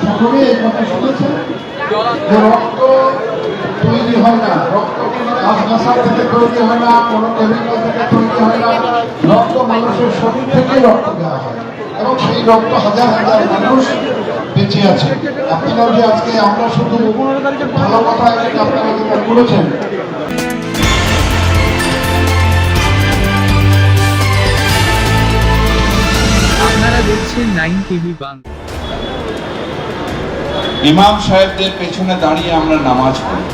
সকলে এই কথা শুনেছেন যে রক্ত তৈরি হয় না, রক্ত গাছ থেকে তৈরি হয় না, কোনো কেমিক্যাল থেকে তৈরি হয় না, রক্ত মানুষের শরীর থেকে রক্ত দেওয়া হয় এবং সেই রক্ত হাজার হাজার মানুষ বেঁচে আছে। আপনারা যে আজকে আমরা শুধু ভালো কথা আপনারা যেটা বলেছেন, আপনারা দেখছেন 9 টিভি বাংলা। ইমাম সাহেবদের পেছনে দাঁড়িয়ে আমরা নামাজ পড়ি।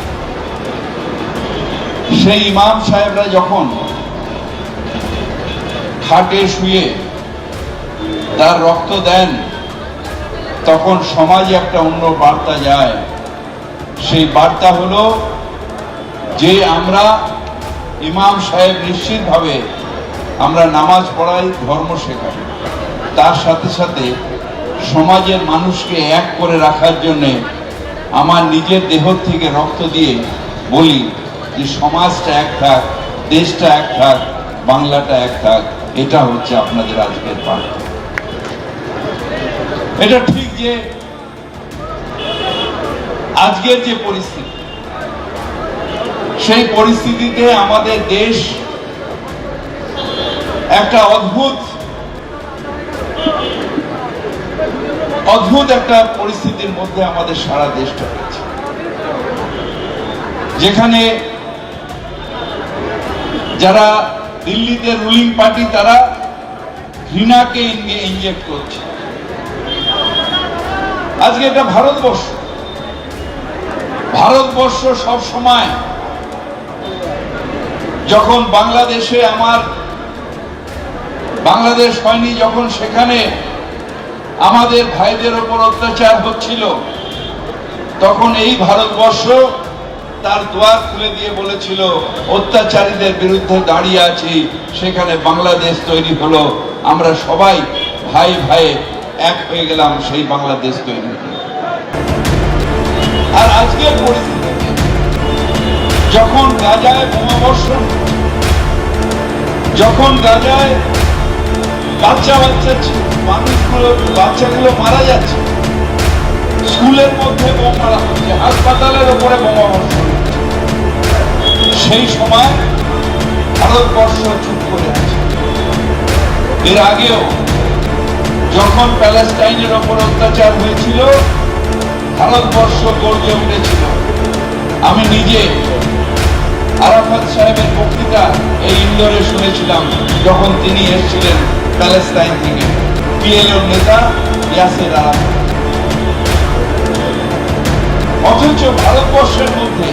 সেই ইমাম সাহেবরা যখন খাটে শুয়ে তার রক্ত দেন, তখন সমাজে একটা অন্য বার্তা যায়। সেই বার্তা হলো যে আমরা ইমাম সাহেব নিশ্চিতভাবে আমরা নামাজ পড়াই, ধর্ম শেখাই, তার সাথে সাথে সমাজের মানুষকে এক করে রাখার জন্যে আমার নিজের দেহ থেকে রক্ত দিয়ে বলি যে সমাজটা এক থাক, দেশটা এক থাক, বাংলাটা এক থাক। এটা হচ্ছে আপনাদের আজকের বার্তা। এটা ঠিক যে আজকের যে পরিস্থিতি, সেই পরিস্থিতিতে আমাদের দেশ একটা অদ্ভুত একটা পরিস্থিতির মধ্যে আমাদের সারা দেশটা রয়েছে, যেখানে যারা দিল্লিতে রুলিং পার্টি তারা ঘৃণাকে ইনজেক্ট করছে। আজকে এটা ভারতবর্ষ সব সময় যখন বাংলাদেশে বাংলাদেশ হয়নি, যখন সেখানে আমাদের ভাইদের উপর অত্যাচার হচ্ছিল, তখন এই ভারতবর্ষ তার দুয়ার খুলে দিয়ে বলেছিল অত্যাচারীদের বিরুদ্ধে দাঁড়িয়ে আছি। সেখানে বাংলাদেশ তৈরি হলো, আমরা সবাই ভাই ভাই এক হয়ে গেলাম, সেই বাংলাদেশ তৈরি হলো। আর আজকের পরিস্থিতিতে যখন গাজায় বোমাবর্ষণ, যখন গাজায় বাচ্চাগুলো মারা যাচ্ছে, স্কুলের মধ্যে বোমা মারা হচ্ছে, হাসপাতালের উপরে বোমা বর্ষণ হচ্ছে, সেই সময় ভারতবর্ষ চুপ করে আছে। এর আগেও যখন প্যালেস্টাইনের ওপর অত্যাচার হয়েছিল, ভারতবর্ষ গর্জে উঠেছিল। আমি নিজে আরাফাত সাহেবের বক্তৃতা এই ইন্দোরে শুনেছিলাম, যখন তিনি এসেছিলেন প্যালেস্টাইন থেকে, পিএলওর নেতা ইয়াসের আরাফাত। অথচ ভারতবর্ষের মধ্যে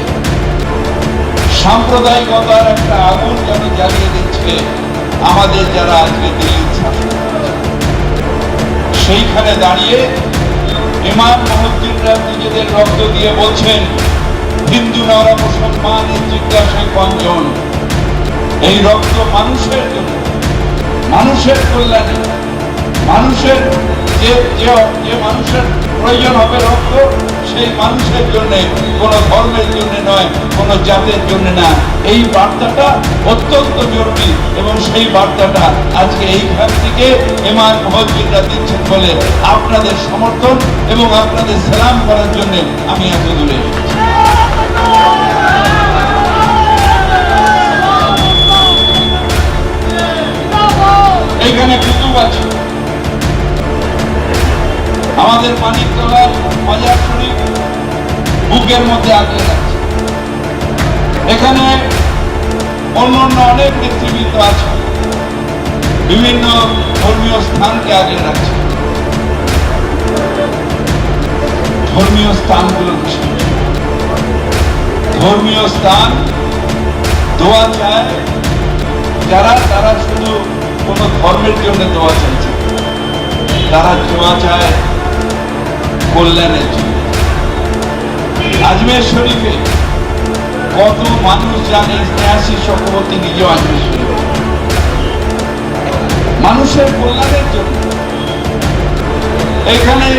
সাম্প্রদায়িকতার একটা আগুন যেন জ্বালিয়ে দিচ্ছে আমাদের যারা আজকে দিল্লির শাসন, সেইখানে দাঁড়িয়ে ইমাম মহদ্দিনরা নিজেদের রক্ত দিয়ে বলছেন হিন্দু নরা মুসলমানের জিজ্ঞাসায় কয়জন। এই রক্ত মানুষের জন্য, মানুষের কল্যাণে, মানুষের যে মানুষের প্রয়োজন হবে রক্ত, সেই মানুষের জন্য, কোন ধর্মের জন্য নয়, কোন জাতের জন্য না। এই বার্তাটা অত্যন্ত জরুরি এবং সেই বার্তাটা আজকে এইখান থেকে ইমাম মুহজ্জিররা দিচ্ছেন বলে আপনাদের সমর্থন এবং আপনাদের সালাম করার জন্য আমি এত দূরে এসেছি। এইখানে কুতুব আছে, আমাদের মানিকতলার মাজার শরীফ বুকের মধ্যে আগলে রাখছে। এখানে অন্যান্য অনেক নেতৃবৃন্দ আছে, বিভিন্ন ধর্মীয় স্থানকে আগলে রাখছে। ধর্মীয় স্থানগুলো ধর্মীয় স্থান দোয়া চায় যারা, তারা শুধু কোন ধর্মের জন্য দোয়া চাইছে, তারা দোয়া চায় কল্যাণের জন্য। আজমের শরীফে কত মানুষ জানে, স্নেহাসী চক্রবর্তী নিজেও আজমের শরীফে, মানুষের কল্যাণের জন্য। এখানে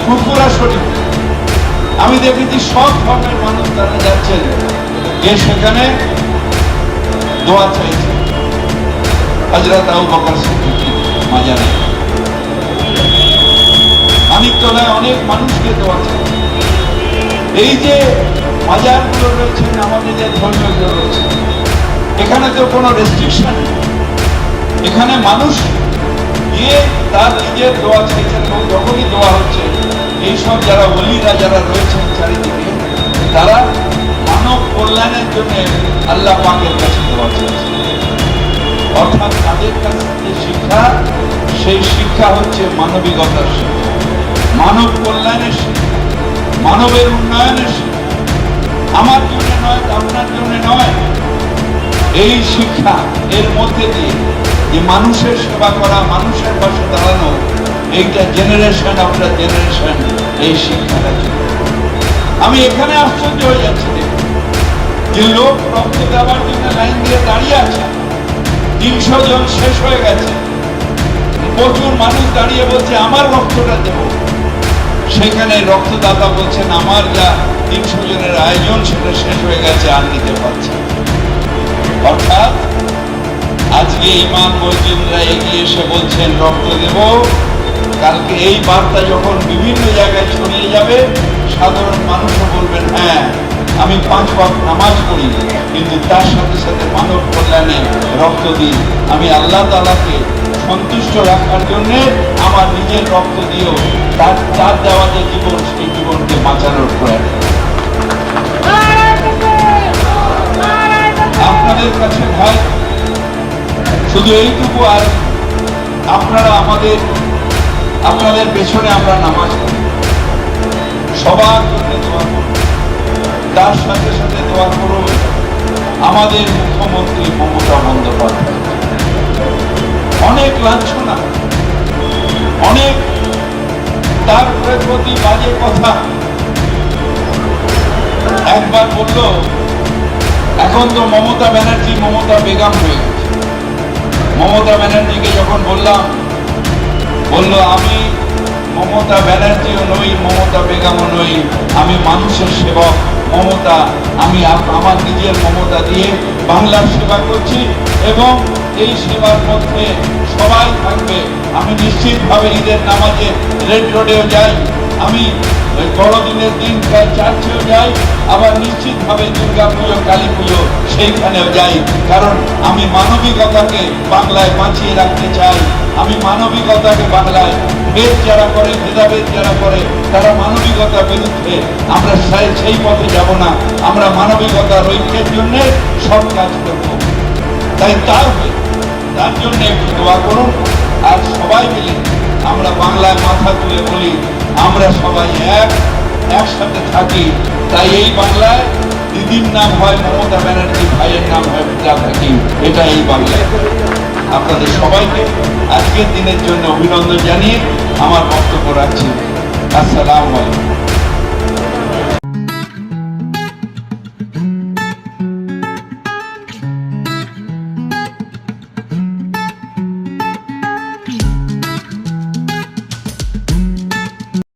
ফুরফুরা শরীফ আমি দেখেছি সব ধর্মের মানুষ তারা যাচ্ছেন, গিয়ে সেখানে দোয়া চাইছে হযরত আবু বকর সিদ্দিক মাজারে। তলায় অনেক মানুষকে দেওয়া চাচ্ছে। এই যে মাজারগুলো রয়েছেন, আমাদের যে ধর্মীয়গুলো রয়েছে, এখানে তো কোনো রেস্ট্রিকশন নেই। এখানে মানুষ গিয়ে তার নিজের দোয়া চাইছেন এবং যখনই দোয়া হচ্ছে, এইসব যারা ওলিরা যারা রয়েছেন চারিদিকে, তারা মানব কল্যাণের জন্য আল্লাহ পাকের কাছে দোয়া চাইছেন। অর্থাৎ তাদের কাছে যে শিক্ষা, সেই শিক্ষা হচ্ছে মানবিকতার শিক্ষা, মানব কল্যাণের শিক্ষা, মানবের উন্নয়নের শিক্ষা। আমার জন্য নয়, আপনার জন্য নয়। এই শিক্ষা এর মধ্যে দিয়ে যে মানুষের সেবা করা, মানুষের পাশে দাঁড়ানো, এইটা জেনারেশন আফটার জেনারেশন এই শিক্ষাটা ছিল। আমি এখানে আশ্চর্য হয়ে যাচ্ছি যে লোক রক্ত দেওয়ার জন্য লাইন দিয়ে দাঁড়িয়ে আছে, 300 জন শেষ হয়ে গেছে, প্রচুর মানুষ দাঁড়িয়ে বলছে আমার রক্তটা দেব। সেখানে রক্তদাতা বলছেন আমার যা 300 জনের আয়োজন সেটা শেষ হয়ে গেছে, আর নিতে পারছে। অর্থাৎ আজকে ইমাম মসজিদরা এগিয়ে এসে বলছেন রক্ত দেব। কালকে এই বার্তা যখন বিভিন্ন জায়গায় ছড়িয়ে যাবে, সাধারণ মানুষও বলবেন হ্যাঁ আমি 5 ওয়াক্ত নামাজ পড়ি, কিন্তু তার সাথে সাথে মানব কল্যাণে রক্ত দিই। আমি আল্লাহ তাআলাকে সন্তুষ্ট রাখার জন্য আমার নিজের রক্ত দিয়েও তার দেওয়া যে জীবন, সেই জীবনকে বাঁচানোর প্রয়াস। আপনাদের কাছে ভাই শুধু এইটুকু, আর আপনারা আপনাদের পেছনে আমরা নামাজ পড়ি, সবার জন্য দোয়া করুন। তার সাথে সাথে দোয়া করুন আমাদের মুখ্যমন্ত্রী মমতা বন্দ্যোপাধ্যায়। অনেক লাঞ্ছনা, অনেক তার প্রতি বাজে কথা। একবার বলল এখন তো মমতা ব্যানার্জি মমতা বেগম হয়ে গেছে। মমতা ব্যানার্জিকে যখন বললাম, বলল আমি মমতা ব্যানার্জিও নই, মমতা বেগমও নই, আমি মানুষের সেবক। মমতা, আমি আমার নিজের মমতা দিয়ে বাংলার সেবা করছি এবং এই সেবার মধ্যে সবাই থাকবে। আমি নিশ্চিতভাবে ঈদের নামাজে রেড রোডেও যাই, আমি বড়দিনের দিন চার্চেও যাই, আবার নিশ্চিতভাবে দুর্গা পুজো, কালী পুজো সেইখানেও যাই। কারণ আমি মানবিকতাকে বাংলায় বাঁচিয়ে রাখতে চাই। আমি মানবিকতাকে বাংলায়, ভেদ যারা করে, ভেদাভেদ যারা করে, তারা মানবিকতার বিরুদ্ধে। আমরা সেই পথে যাব না। আমরা মানবিকতার ঐক্যের জন্য সব কাজ করব। তাই তার জন্য একটু দোয়া করুন। আর সবাই মিলে আমরা বাংলায় মাথা তুলে বলি আমরা সবাই একসাথে থাকি। তাই এই বাংলায় দিদির নাম হয় মমতা ব্যানার্জি, ভাইয়ের নাম হয় ফিরহাদ হাকিম। এটা এই বাংলায়। আপনাদের সবাইকে আজকের দিনের জন্য অভিনন্দন জানিয়ে আমার বক্তব্য রাখছি। আসসালামু আলাইকুম।